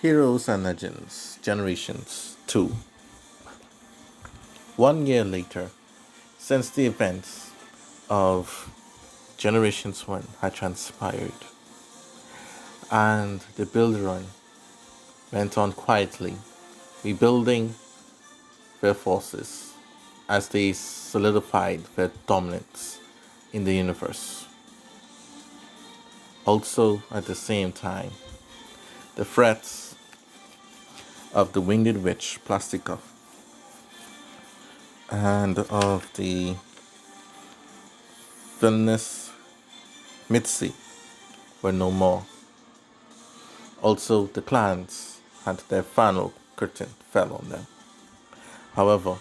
Heroes and Legends, Generations 2. 1 year later, since the events of Generations 1 had transpired, and the build run went on quietly, rebuilding their forces as they solidified their dominance in the universe. Also, at the same time, the threats of the winged witch Plastica and of the villainous Mitzi were no more. Also, the clans had their final curtain fell on them. However,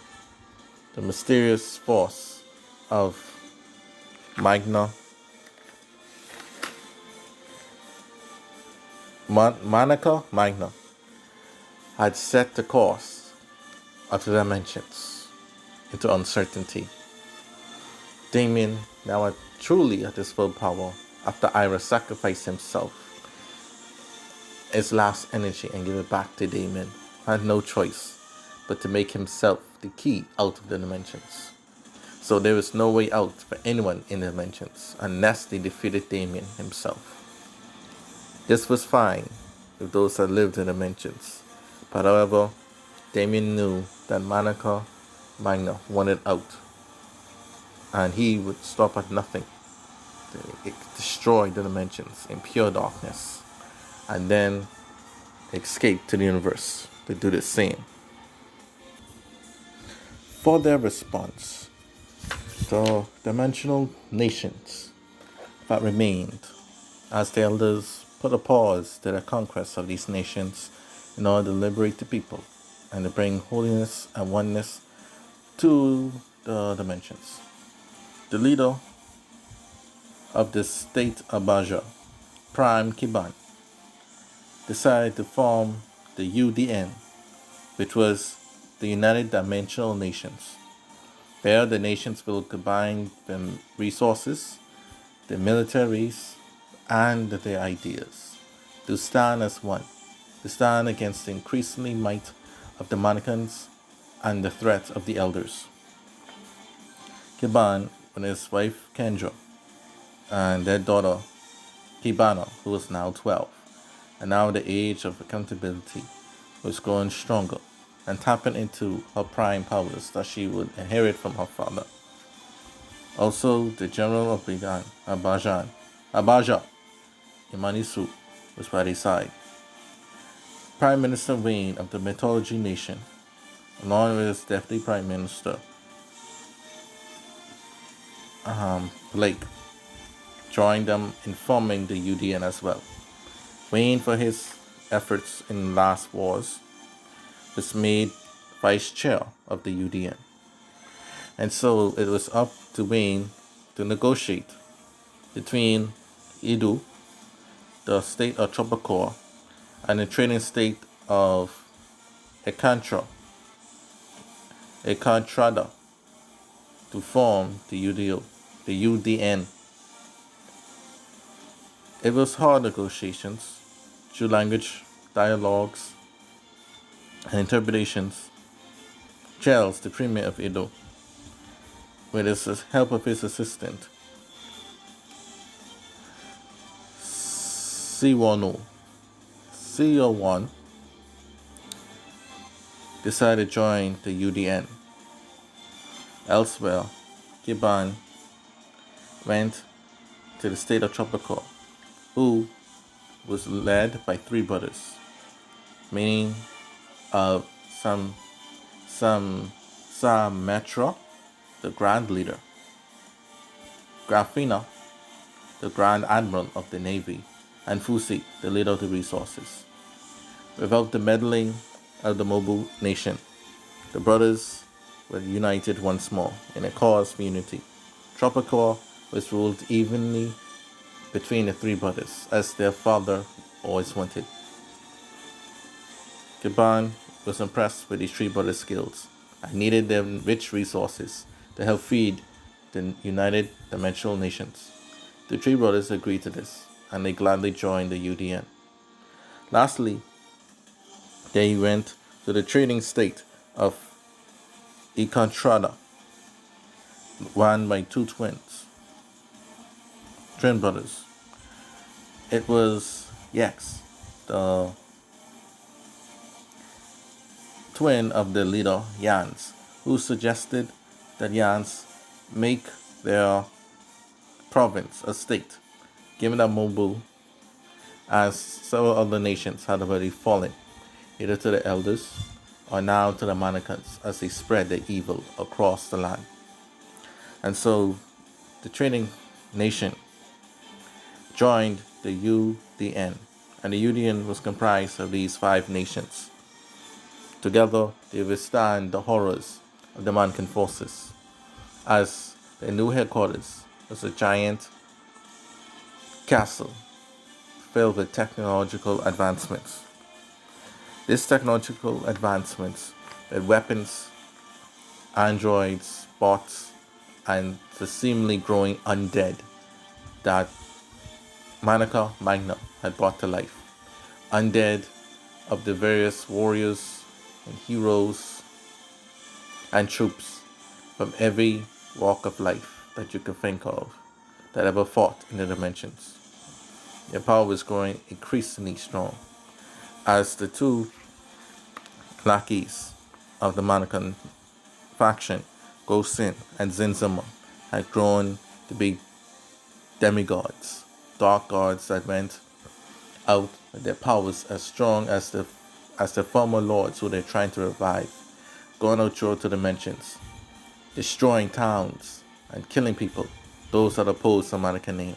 the mysterious force of Magna Magna had set the course of the dimensions into uncertainty. Damien, now truly at his full power, after Ira sacrificed himself, his last energy, and gave it back to Damien, had no choice but to make himself the key out of the dimensions. So there was no way out for anyone in the dimensions unless they defeated Damien himself. This was fine with those that lived in the dimensions, but however, Damien knew that Magna wanted out, and he would stop at nothing to destroy the dimensions in pure darkness, and then escape to the universe to do the same. For their response, the dimensional nations that remained, as the elders put a pause to the conquest of these nations in order to liberate the people and to bring holiness and oneness to the dimensions. The leader of the state of Baja, Prime Kiban, decided to form the UDN, which was the United Dimensional Nations. There, the nations will combine their resources, their militaries, and their ideas to stand as one, to stand against the increasingly might of the Manicans and the threat of the Elders. Kiban, with his wife Kendra, and their daughter Kibana, who was now 12, and now the age of accountability, was growing stronger and tapping into her prime powers that she would inherit from her father. Also, the general of Abaja, Imanisu, was by his side. Prime Minister Wayne of the Mythology Nation, along with his Deputy Prime Minister Blake, joined them in forming the UDN as well. Wayne, for his efforts in last wars, was made vice chair of the UDN. And so it was up to Wayne to negotiate between Idu, the state of Tropicore, and the trading state of Ecantrada to form the UDN. It was hard negotiations through language, dialogues, and interpretations. Charles, the premier of Edo, with the help of his assistant, Siwano, CEO1, decided to join the UDN. Elsewhere, Kiban went to the state of Tropical, who was led by three brothers, meaning of Sametra, the Grand Leader, Grafina, the Grand Admiral of the Navy, and Fusi, the leader of the resources. Without the meddling of the Mobu nation, the brothers were united once more in a cause for unity. Tropicore was ruled evenly between the three brothers, as their father always wanted. Kiban was impressed with these three brothers' skills and needed their rich resources to help feed the United Dimensional Nations. The three brothers agreed to this, and they gladly joined the UDN. Lastly, They went to the trading state of Econtrada, run by two twin brothers. It was Yex, the twin of the leader Jans, who suggested that Jans make their province a state, giving them Mobu, as several other nations had already fallen, either to the Elders or now to the Manicans, as they spread their evil across the land. And so the trading nation joined the UDN, and the UDN was comprised of these 5 nations. Together, they withstand the horrors of the Manican forces, as their new headquarters was a giant castle filled with technological advancements. These technological advancements with weapons, androids, bots, and the seemingly growing undead that Manica Magna had brought to life. Undead of the various warriors and heroes and troops from every walk of life that you could think of that ever fought in the dimensions. Their power was growing increasingly strong as the 2 lackeys of the Manican faction, Gosin and Zinzama, had grown to be demigods, dark gods that went out with their powers as strong as the former lords who they're trying to revive, going out through the dimensions, destroying towns and killing people, those that oppose the Manican name,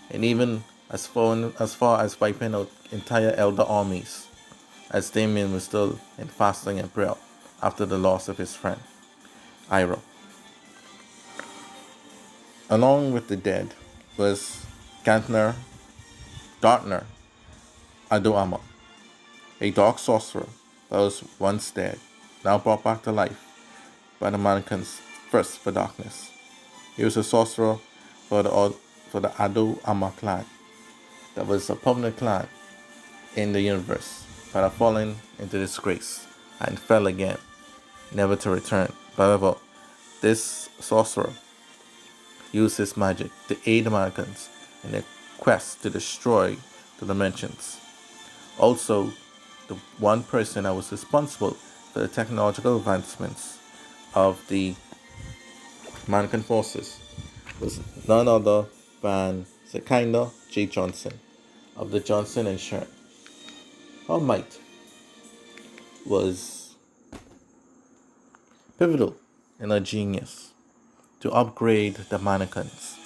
and even as far as wiping out entire elder armies, as Damien was still in fasting and prayer after the loss of his friend, Ira. Along with the dead was Gartner Adoama, a dark sorcerer that was once dead, now brought back to life by the Manican's thirst for darkness. He was a sorcerer for the Adoama clan, that was a permanent clan in the universe, but had fallen into disgrace and fell again, never to return. However, this sorcerer used his magic to aid the Manicans in their quest to destroy the dimensions. Also, the one person that was responsible for the technological advancements of the Manican forces was none other than Shekinah J. Johnson of the Johnson Insurance. Her might was pivotal in her genius to upgrade the Manicans,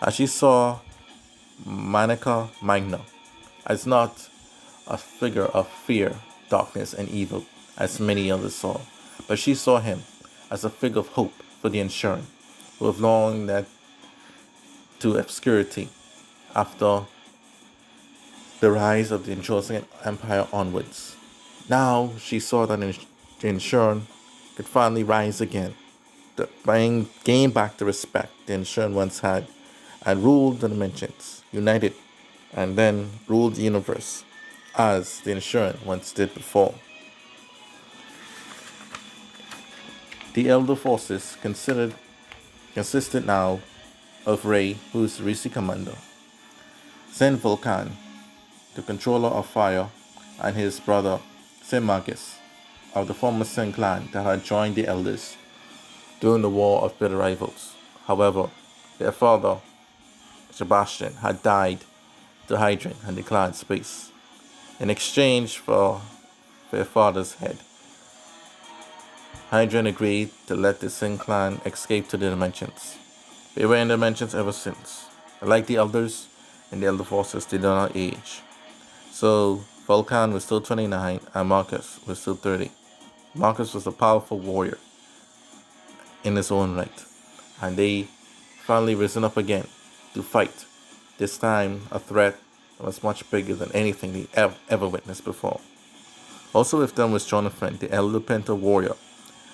as she saw Manica Magna as not a figure of fear, darkness, and evil, as many others saw, but she saw him as a figure of hope for the Insurance, who have long led to obscurity after the rise of the Etruscan Empire onwards. Now she saw that the Insurance could finally rise again, gain back the respect the Insurance once had, and ruled the dimensions, united, and then ruled the universe as the Insurance once did before. The Elder Forces consisted now of Ray, who is the Risi commander, Sen Vulcan, the controller of fire, and his brother Magus of the former Sen clan that had joined the Elders during the War of Bitter Rivals. However, their father, Sebastian, had died to Hydran and declared space. In exchange for their father's head, Hydran agreed to let the Sin clan escape to the dimensions. They were in the dimensions ever since. Like the Elders and the Elder Forces, they did not age. So Vulcan was still 29 and Marcus was still 30. Marcus was a powerful warrior in his own right, and they finally risen up again to fight, this time a threat that was much bigger than anything they ever witnessed before. Also with them was Jonathan, the Elder Penta warrior,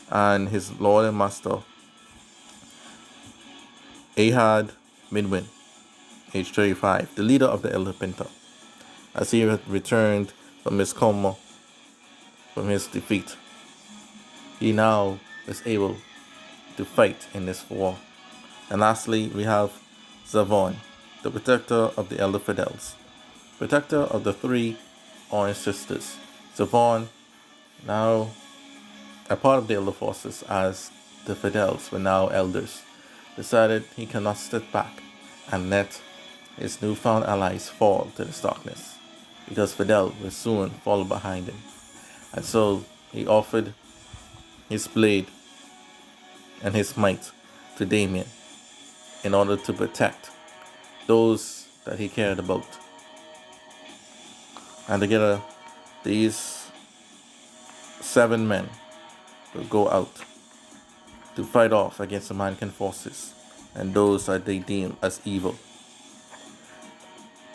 and his lord and master, Ahad Midwin, age 35, the leader of the Elder Penta, as he had returned from his coma from his defeat. He now is able to fight in this war. And lastly, we have Zavon, the protector of the elder Fidels, protector of the three Orange sisters. Zavon, now a part of the elder forces as the Fidels were now elders, decided he cannot sit back and let his newfound allies fall to this darkness, because Fidel will soon follow behind him. And so he offered his blade and his might to Damien in order to protect those that he cared about. And together, these 7 men will go out to fight off against the Manican forces and those that they deem as evil.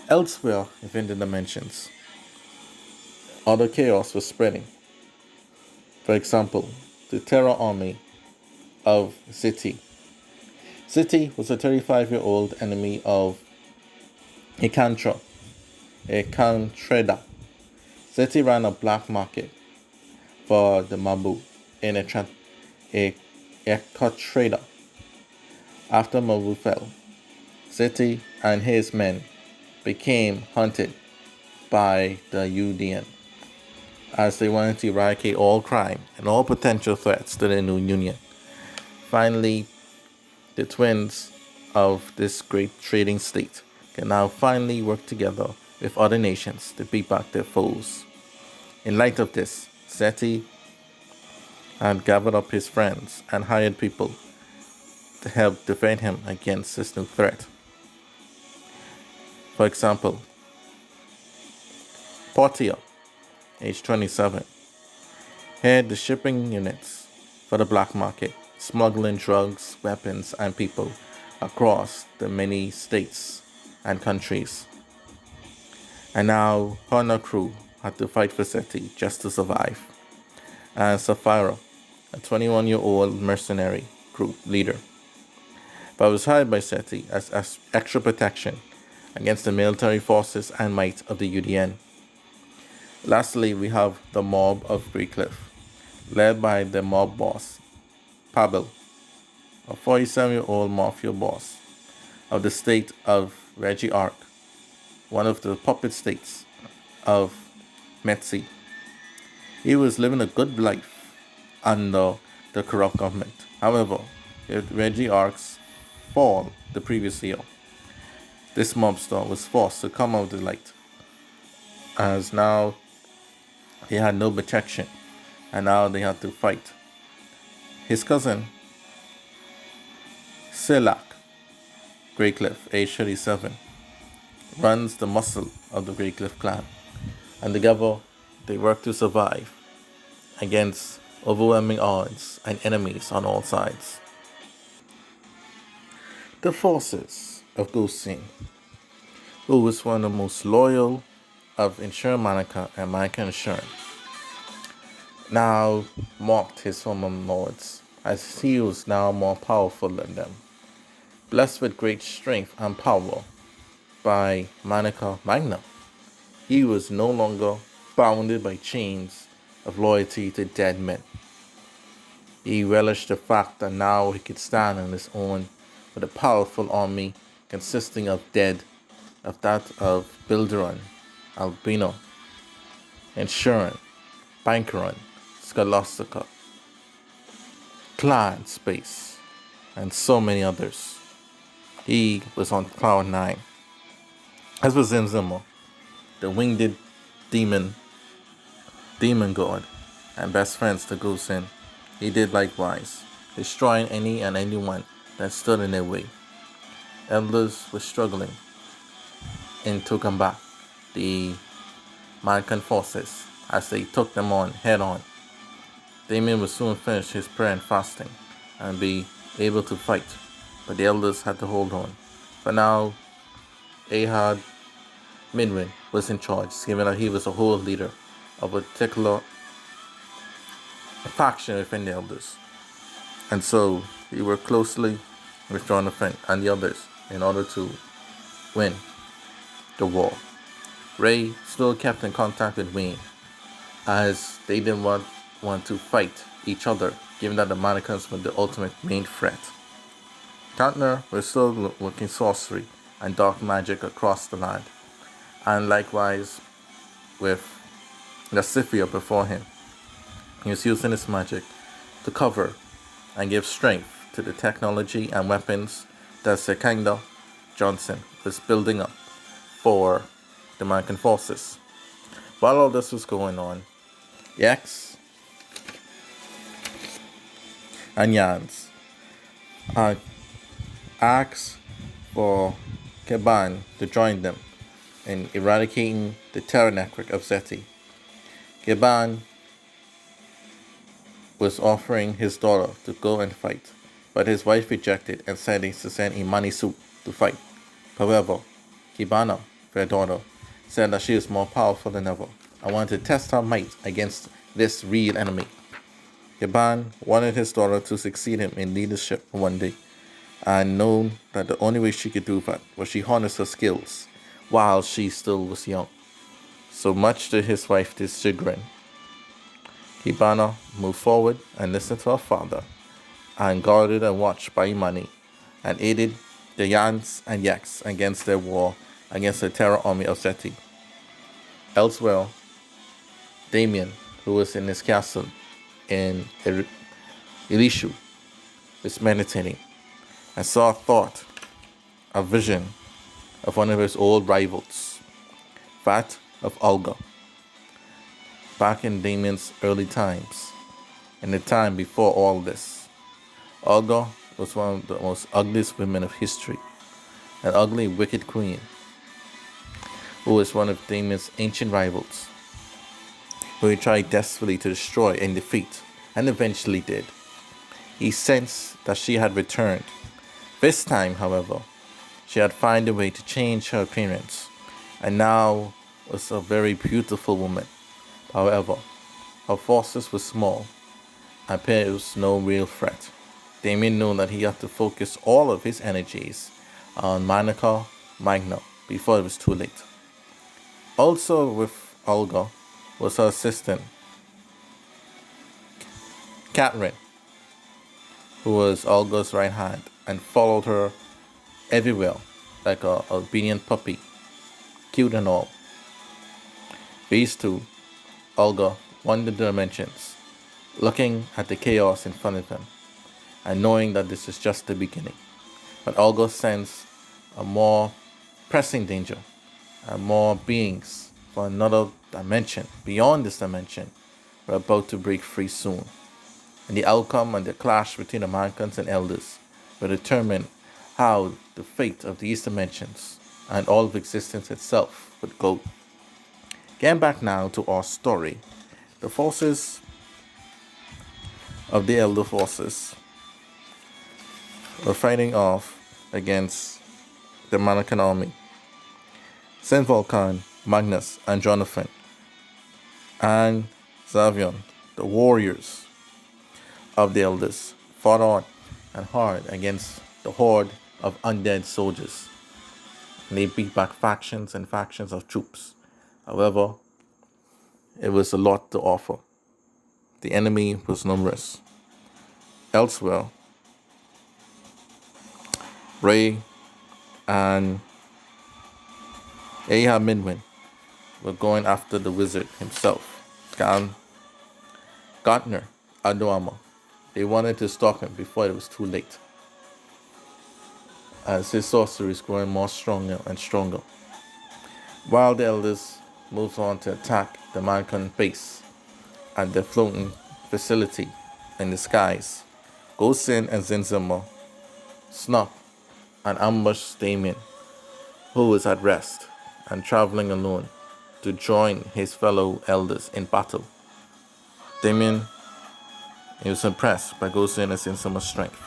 Elsewhere within the dimensions, other chaos was spreading. For example, the terror army of Ziti. Ziti was a 35-year-old enemy of Ekantreda. Ziti ran a black market for the Mabu in Ekatreda. After Mabu fell, Ziti and his men became hunted by the UDN as they wanted to eradicate all crime and all potential threats to the new union. Finally, the twins of this great trading state can now finally work together with other nations to beat back their foes. In light of this, Zeti had gathered up his friends and hired people to help defend him against this new threat. For example, Portia, age 27, headed the shipping units for the black market, smuggling drugs, weapons, and people across the many states and countries. And now her and her crew had to fight for Seti just to survive. And Sapphira, a 21-year-old mercenary group leader, but was hired by Seti as extra protection against the military forces and might of the UDN. Lastly, we have the mob of Greycliff, led by the mob boss, Pavel, a 47-year-old mafia boss of the state of Reggie Ark, one of the puppet states of Metsi. He was living a good life under the corrupt government. However, with Reggie Ark's fall the previous year, this mobster was forced to come out of the light, as now he had no protection, and now they had to fight. His cousin, Selak Greycliff, age 37, runs the muscle of the Greycliff clan, and together they work to survive against overwhelming odds and enemies on all sides. The forces of Gusin, who was one of the most loyal of Elders Manican and Manican Insurance, now mocked his former lords, as he was now more powerful than them. Blessed with great strength and power by Manica Magna, he was no longer bounded by chains of loyalty to dead men. He relished the fact that now he could stand on his own with a powerful army consisting of that of Bilderon, Albino, Insurance, Bankeron, Scholastica, Clan Space, and so many others. He was on cloud 9. As was Zimzima, the winged demon god, and best friends to Gusin, he did likewise, destroying any and anyone that stood in their way. Elders were struggling to combat the Manican forces as they took them on head on. Damien would soon finish his prayer and fasting and be able to fight, but the elders had to hold on. For now, Ahad Midwin was in charge, given that he was a whole leader of a particular faction within the elders. And so he worked closely with Jonathan and the others in order to win the war. Ray still kept in contact with Wayne, as they didn't want to fight each other, given that the Manicans were the ultimate main threat. Kantner was still working sorcery and dark magic across the land, and likewise with the Scythia before him. He was using his magic to cover and give strength to the technology and weapons that Sekanda Johnson was building up for the Manican forces. While all this was going on, Yax and Yans asked for Keban to join them in eradicating the terror network of Zeti. Keban was offering his daughter to go and fight, but his wife rejected and said he to send Imani-Su to fight. However, Kibana, their daughter, said that she was more powerful than ever and wanted to test her might against this real enemy. Kiban wanted his daughter to succeed him in leadership one day, and known that the only way she could do that was she harnessed her skills while she still was young. So much to his wife's chagrin, Kibana moved forward and listened to her father, and guarded and watched by Imani, and aided the Yans and Yaks against their war against the terror army of Zeti. Elsewhere, Damien, who was in his castle in Elishu, was meditating and saw a vision of one of his old rivals, that of Olga. Back in Damien's early times, in the time before all this, Olga was one of the most ugliest women of history, an ugly, wicked queen, who was one of Damien's ancient rivals, who he tried desperately to destroy and defeat, and eventually did. He sensed that she had returned. This time, however, she had found a way to change her appearance, and now was a very beautiful woman. However, her forces were small, and posed no real threat. Damien knew that he had to focus all of his energies on Manica Magna before it was too late. Also with Olga was her assistant, Catherine, who was Olga's right hand and followed her everywhere like a obedient puppy, cute and all. These two, Olga, wandered the dimensions, looking at the chaos in front of them, and knowing that this is just the beginning. But Olga sensed a more pressing danger, and more beings for another dimension, beyond this dimension, were about to break free soon. And the outcome and the clash between the Manicans and Elders will determine how the fate of these dimensions and all of existence itself would go. Getting back now to our story, the forces of the Elder forces were fighting off against the Manican army. Saint Volcan, Magnus, and Jonathan, and Zavion, the warriors of the Elders, fought on and hard against the horde of undead soldiers. And they beat back factions and factions of troops. However, it was a lot to offer. The enemy was numerous. Elsewhere, Ray and Ahab Midwin were going after the wizard himself, Gartner Adoama. They wanted to stop him before it was too late, as his sorcery is growing more stronger and stronger. While the Elders moved on to attack the Manican base at the floating facility in the skies, Gosin and Zinzima snuck and ambushed Damien, who was at rest and traveling alone, to join his fellow Elders in battle. Damien, he was impressed by Gosin and Zinzima's strength,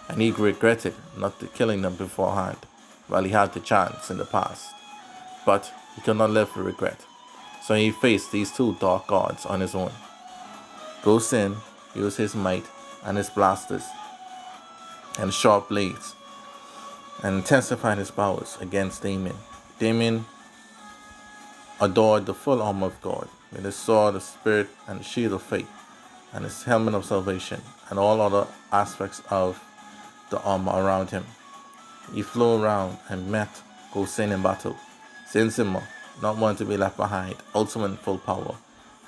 and he regretted not killing them beforehand while he had the chance in the past. But he could not live with regret, so he faced these two dark gods on his own. Gosin used his might and his blasters and sharp blades and intensified his powers against Damien. Damien adored the full armor of God, with his sword of spirit and shield of faith, and his helmet of salvation, and all other aspects of the armor around him. He flew around and met Gosen in battle. Saint Zimmer, not one to be left behind, ultimate in full power,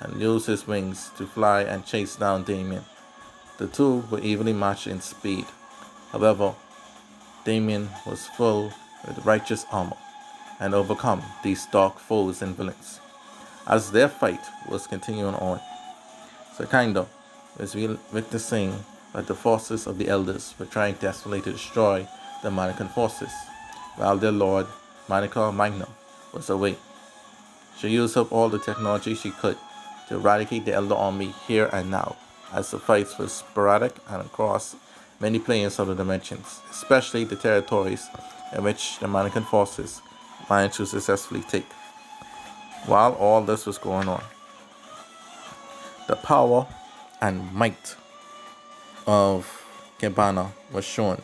and used his wings to fly and chase down Damien. The two were evenly matched in speed. However, Damien was full with righteous armor and overcome these dark foes and villains. As their fight was continuing on, Sekindo was witnessing that the forces of the elders were trying desperately to destroy the Manican forces, while their lord, Manica Magna, was away. She used up all the technology she could to eradicate the elder army here and now, as the fights were sporadic and across many planes of the dimensions, especially the territories in which the Manican forces managed to successfully take. While all this was going on, the power and might of Kibana was shown.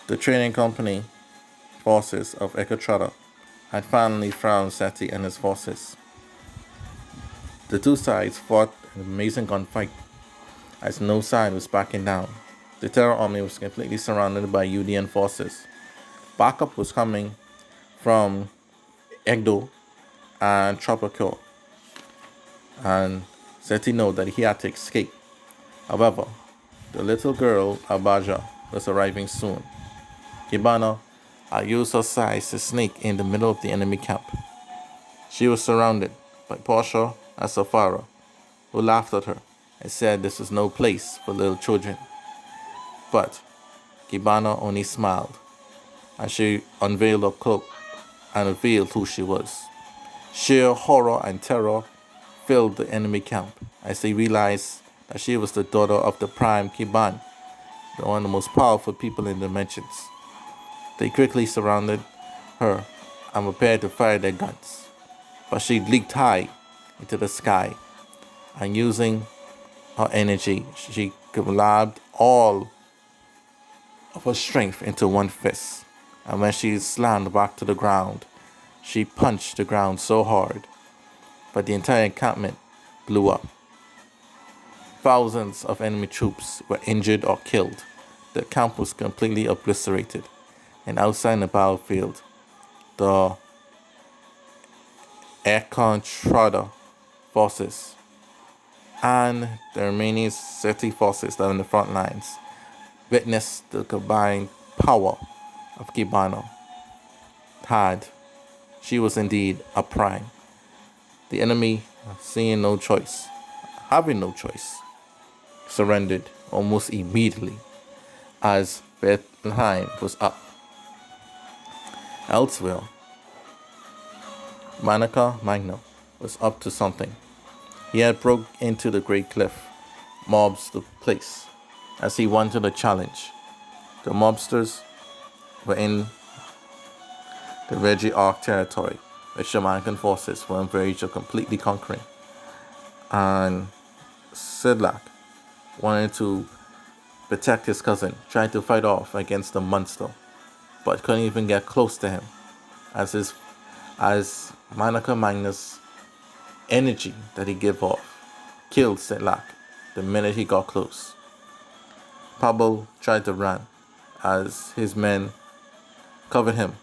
The trading company forces of Ekotrada had finally found Seti and his forces. The two sides fought an amazing gunfight as no side was backing down. The Terror Army was completely surrounded by Udian forces. Backup was coming from Egdo and Tropicure, and Seti knew that he had to escape. However, the little girl Abaja was arriving soon. Kibana had used her size to sneak in the middle of the enemy camp. She was surrounded by Portia and Safara, who laughed at her and said this was no place for little children. But Kibana only smiled, and she unveiled her cloak and revealed who she was. Sheer horror and terror filled the enemy camp as they realized that she was the daughter of the prime Kiban, one of the most powerful people in the dimensions. They quickly surrounded her and prepared to fire their guns, but she leaped high into the sky, and using her energy, she grabbed all of her strength into one fist, and when she slammed back to the ground, she punched the ground so hard that the entire encampment blew up. Thousands of enemy troops were injured or killed. The camp was completely obliterated, and outside the battlefield, the Ekontrada forces and the remaining Seti forces that were in the front lines witnessed the combined power of Kibana. She was indeed a prime. The enemy, having no choice, surrendered almost immediately as Bethlehem was up. Elsewhere, Manica Magna was up to something. He had broke into the Great Cliff, mobs the place, as he wanted a challenge. The mobsters were in the Reggie Arc territory, which the Manican forces were on verge of completely conquering. And Sidlak wanted to protect his cousin, tried to fight off against the monster, but couldn't even get close to him, as Manica Magna's energy that he gave off killed Sidlak the minute he got close. Pablo tried to run as his men covered him.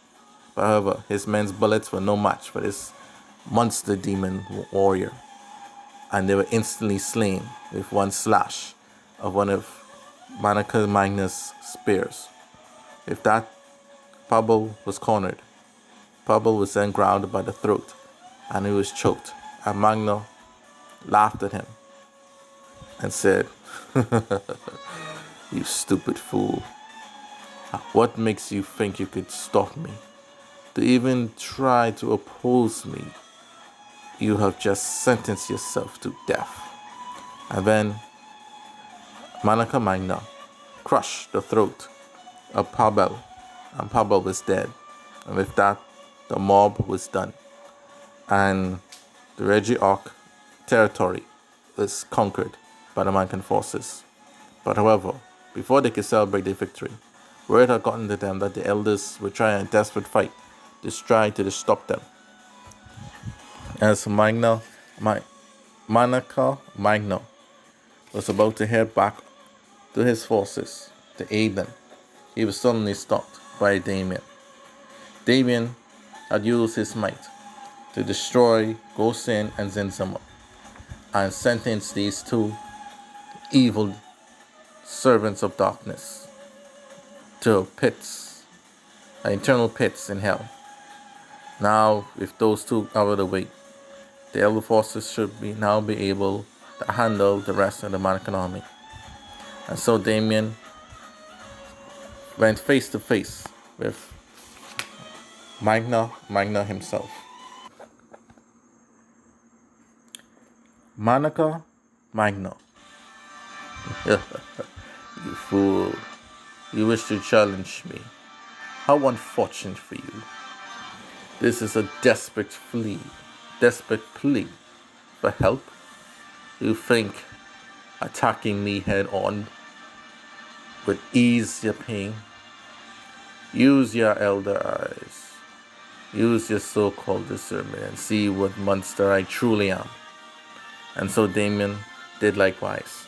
However, his men's bullets were no match for this monster demon warrior, and they were instantly slain with one slash of one of Manica Magna's spears. With that, Pablo was cornered. Pablo was then grabbed by the throat, and he was choked, and Magna laughed at him and said, "You stupid fool. What makes you think you could stop me? To even try to oppose me, you have just sentenced yourself to death." And then Manica Magna crushed the throat of Pablo, and Pablo was dead. And with that, the mob was done, and the Reggie Arc territory was conquered by the Manican forces. But however, before they could celebrate their victory, word had gotten to them that the elders were trying a desperate fight to try to stop them. As Monica Magno was about to head back to his forces to aid them, he was suddenly stopped by Damien. Damien had used his might to destroy Gosen and Zenzama and sentenced these two evil servants of darkness to pits, eternal pits in hell. Now, with those two out of the way, the elder forces should now be able to handle the rest of the Manican army. And so Damien went face to face with Magna himself. Monica Magna. You fool. You wish to challenge me. How unfortunate for you. This is a desperate plea for help. You think attacking me head on would ease your pain? Use your elder eyes. Use your so-called discernment and see what monster I truly am. And so Damien did likewise,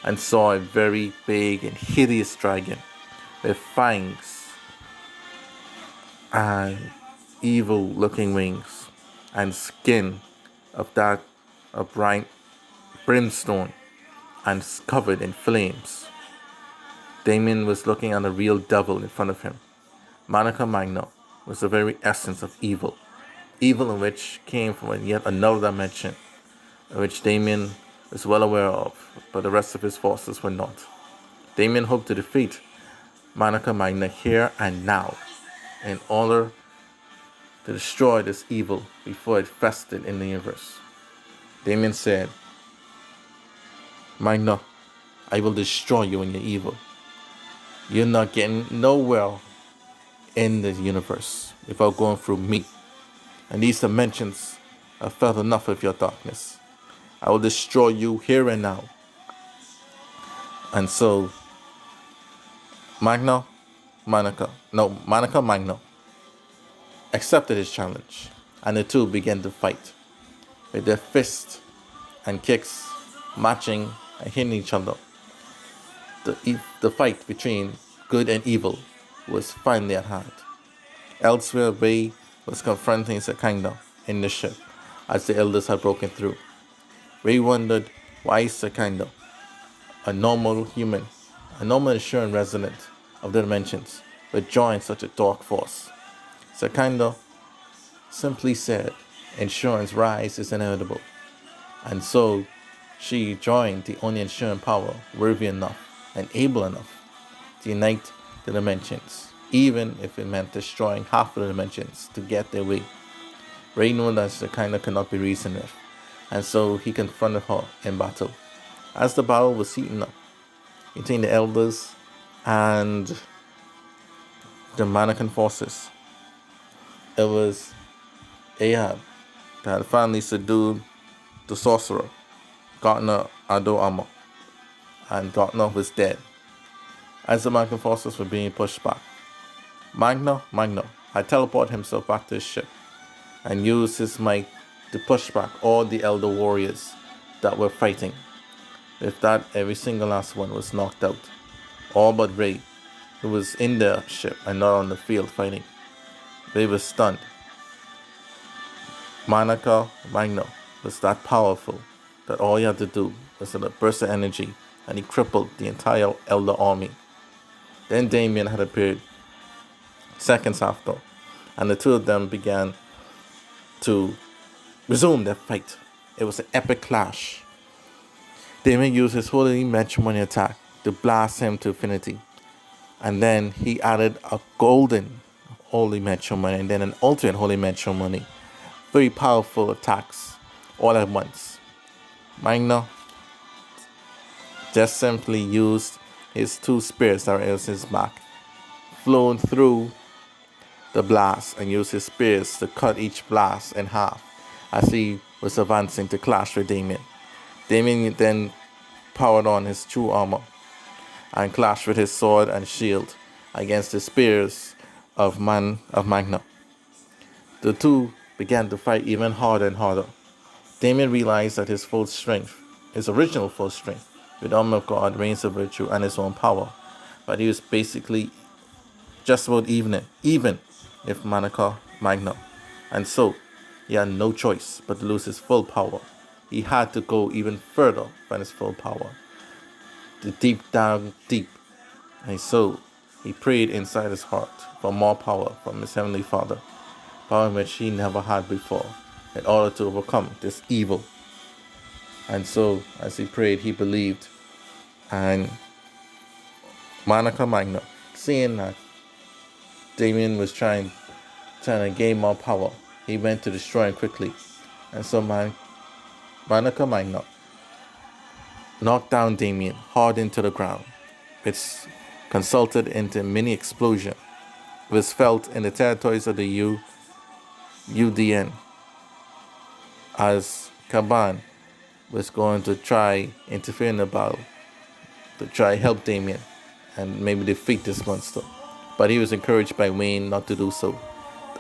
and saw a very big and hideous dragon with fangs and evil-looking wings and skin of bright brimstone and covered in flames. Damien was looking at a real devil in front of him. Monica Magna was the very essence of evil in which came from yet another dimension, which Damien was well aware of, but the rest of his forces were not. Damien hoped to defeat Monica Magna here and now, in order to destroy this evil before it festered in the universe. Damien said, Magna, I will destroy you and your evil. You're not getting nowhere in the universe without going through me. And these dimensions have felt enough of your darkness. I will destroy you here and now. And so, Monica Magna accepted his challenge, and the two began to fight, with their fists and kicks matching and hitting each other. The fight between good and evil was finally at hand. Elsewhere, Ray was confronting Sekanda in the ship as the elders had broken through. Ray wondered why Sekanda, a normal human, a normal insurance resident of the dimensions, would join such a dark force. Sekanda simply said, insurance rise is inevitable, and so she joined the only insurance power worthy enough and able enough to unite the dimensions, even if it meant destroying half of the dimensions to get their way. Ray knew that Sekanda could not be reasoned with, and so he confronted her in battle. As the battle was heating up between the elders and the Manican forces, it was Ahab that had finally subdued the sorcerer, Gartner Ado-Amma, and Gartner was dead. As the Manican forces were being pushed back, Magna had teleported himself back to his ship and used his might to push back all the elder warriors that were fighting. With that, every single last one was knocked out, all but Ray, who was in the ship and not on the field fighting. Ray was stunned. Monica Magna was that powerful that all he had to do was a burst of energy, and he crippled the entire elder army. Then Damien had appeared seconds after, and the two of them began to resume their fight. It was an epic clash. Damien used his holy matrimony attack to blast him to infinity, and then he added a golden holy matrimony and then an alternate holy matrimony. 3 powerful attacks all at once. Magna just simply used his 2 spears that were in his back, flown through the blast, and used his spears to cut each blast in half as he was advancing to clash with Damien. Damien then powered on his true armor and clashed with his sword and shield against the spears of Magna. The two began to fight even harder and harder. Damien realized that his original full strength, with the armor of God, reigns of virtue, and his own power, but he was basically just about even if Manica Magna. And so, he had no choice but to lose his full power. He had to go even further than his full power, to deep down deep. And so, he prayed inside his heart for more power from his Heavenly Father, power which he never had before, in order to overcome this evil. And so, as he prayed, he believed. And Manica Magna, seeing that Damien was trying to gain more power, he went to destroy him quickly. And so Manica Magna knocked down Damien hard into the ground, which resulted into a mini explosion. It was felt in the territories of the UDN, as Caban was going to try interfere in the battle to try help Damien and maybe defeat this monster. But he was encouraged by Wayne not to do so.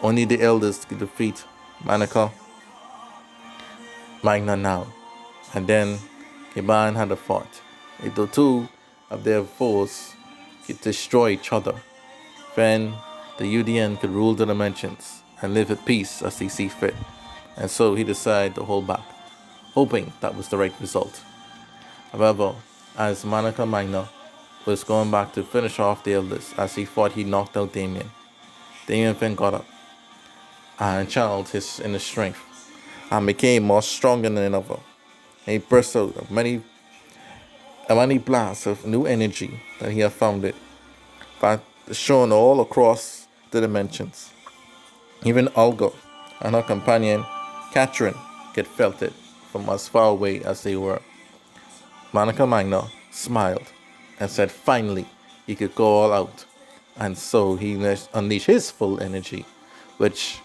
Only the elders could defeat Manica Magna now. And then Caban had a fought. If the two of their foes could destroy each other, then the UDN could rule the dimensions and live at peace as they see fit. And so he decided to hold back, hoping that was the right result. However, as Manica Magna was going back to finish off the elders, as he thought he knocked out Damien, Damien then got up and channeled his inner strength and became more stronger than ever. And he burst out of many blasts of new energy that he had found it, but shown all across the dimensions. Even Olga and her companion Catherine could felt it from as far away as they were. Manica Magna smiled and said finally he could go all out, and so he unleashed his full energy, which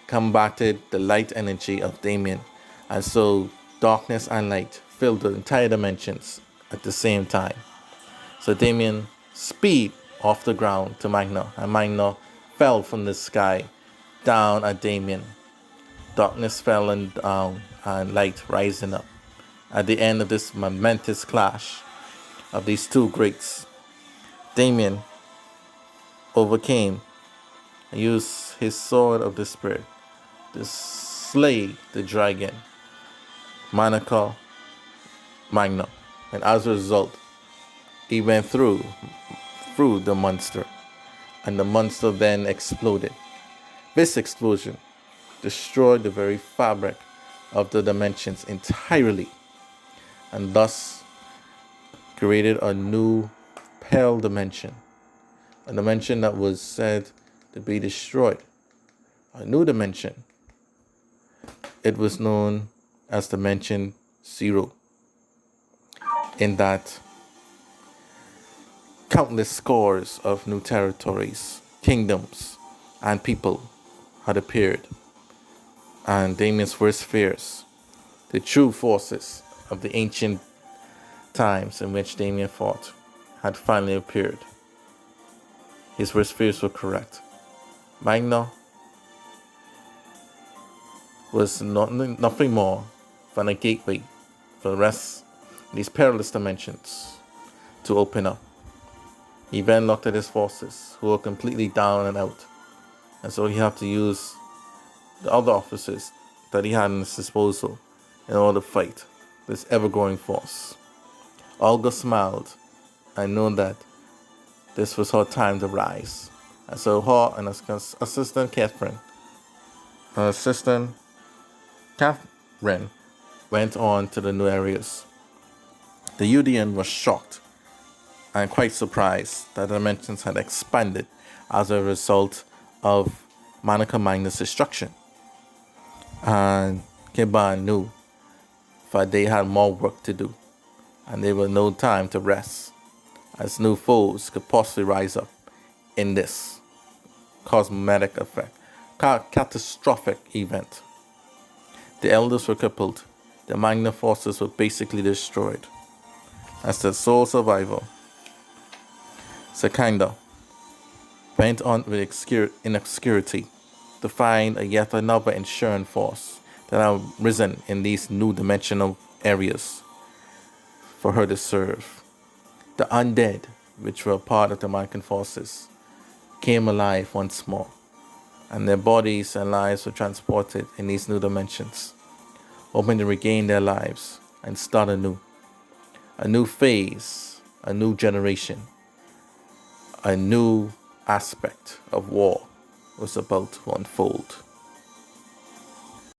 combated the light energy of Damien, and so darkness and light filled the entire dimensions at the same time. So Damien speed off the ground to Magna, and Magna fell from the sky down at Damien. Darkness fell and down, and light rising up. At the end of this momentous clash of these two greats, Damien overcame and used his sword of the spirit to slay the dragon, Manica Magna, and as a result, he went through the monster, and the monster then exploded. This explosion destroyed the very fabric of the dimensions entirely, and thus created a new pale dimension, a dimension that was said to be destroyed, a new dimension. It was known as Dimension Zero, in that countless scores of new territories, kingdoms, and people had appeared, and Damien's first fears, the true forces of the ancient times in which Damien fought, had finally appeared. His worst fears were correct. Magna was nothing more than a gateway for the rest of these perilous dimensions to open up. He then looked at his forces, who were completely down and out, and so he had to use the other officers that he had at his disposal in order to fight this ever-growing force. Olga smiled and knew that this was her time to rise. And so her and her assistant Catherine went on to the new areas. The UDN was shocked and quite surprised that the dimensions had expanded as a result of Manica Magna's destruction. And Caban knew that they had more work to do, and there was no time to rest, as new foes could possibly rise up in this catastrophic event. The elders were crippled, the Magna forces were basically destroyed, as the sole survivor, Sekinda, went on in obscurity to find a yet another ensuring force that have risen in these new dimensional areas for her to serve. The undead, which were part of the Manican forces, came alive once more, and their bodies and lives were transported in these new dimensions, hoping to regain their lives and start anew. A new phase, a new generation, a new aspect of war was about to unfold.